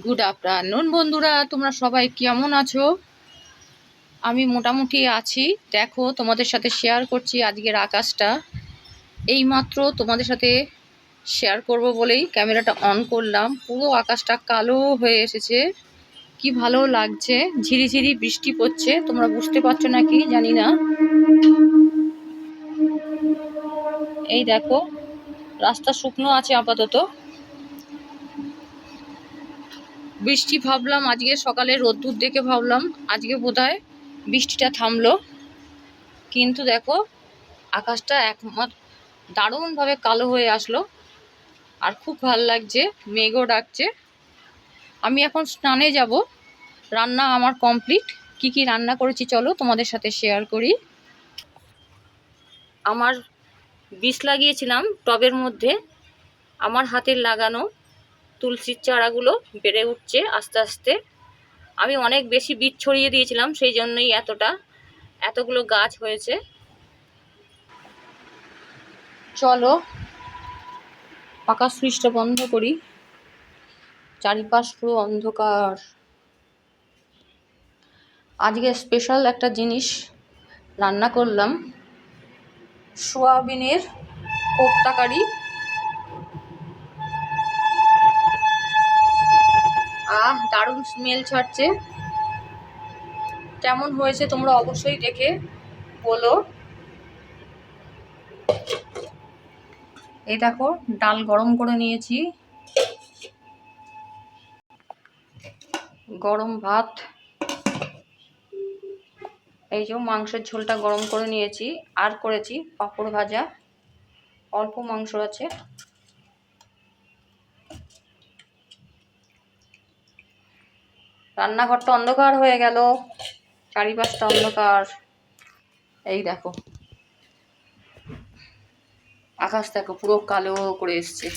Good afternoon বন্ধুরা, তোমরা সবাই কেমন আছো? আমি মোটামুটি আছি। দেখো, তোমাদের সাথে শেয়ার করছি আজকের আকাশটা। এইমাত্র তোমাদের সাথে শেয়ার করব বলেই ক্যামেরাটা অন করলাম। পুরো আকাশটা কালো হয়ে এসেছে, কি ভালো লাগছে। ঝিরিঝিরি বৃষ্টি পড়ছে, তোমরা বুঝতে পারছো নাকি জানি না। এই দেখো, রাস্তা শুকনো আছে আপাতত। বৃষ্টি ভাবলাম আজকে সকালে রোদ্দুর দেখে ভাবলাম আজকে বোধহয় বৃষ্টিটা থামলো, কিন্তু দেখো আকাশটা একমাত্র দারুণভাবে কালো হয়ে আসলো। আর খুব ভালো লাগছে, মেঘও ডাকছে। আমি এখন স্নানে যাব। রান্না আমার কমপ্লিট। কি কি রান্না করেছি চলো তোমাদের সাথে শেয়ার করি। আমার বীজ লাগিয়েছিলাম টবের মধ্যে। আমার হাতের লাগানো তুলসীর চারাগুলো বেড়ে উঠছে আস্তে আস্তে। আমি অনেক বেশি বীজ ছড়িয়ে দিয়েছিলাম, সেই জন্যই এতগুলো গাছ হয়েছে। চলো পাকা সুইচটা বন্ধ করি। চারিপাশ পুরো অন্ধকার। আজকে স্পেশাল একটা জিনিস রান্না করলাম, সোয়াবিনের কোপ্তা কারি। দারুণ স্মেল ছাড়ছে। কেমন হয়েছে তোমরা অবশ্যই দেখে বলো। এই দেখো, ডাল গরম করে নিয়েছি, গরম ভাত। এই যে মাংসের ঝোলটা গরম করে নিয়েছি, আর করেছি পাঁপড় ভাজা। অল্প মাংস আছে। রান্নাঘরটা অন্ধকার হয়ে গেল, চারিপাশটা অন্ধকার। এই দেখো আকাশ দেখো পুরো কালো করে এসছে।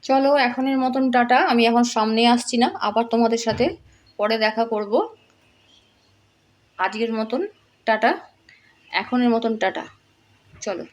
চলো এখনের মতন টাটা। আমি এখন সামনে আসছি না, আবার তোমাদের সাথে পরে দেখা করব। আজকের মতন টাটা, এখনের মতন টাটা। চলো।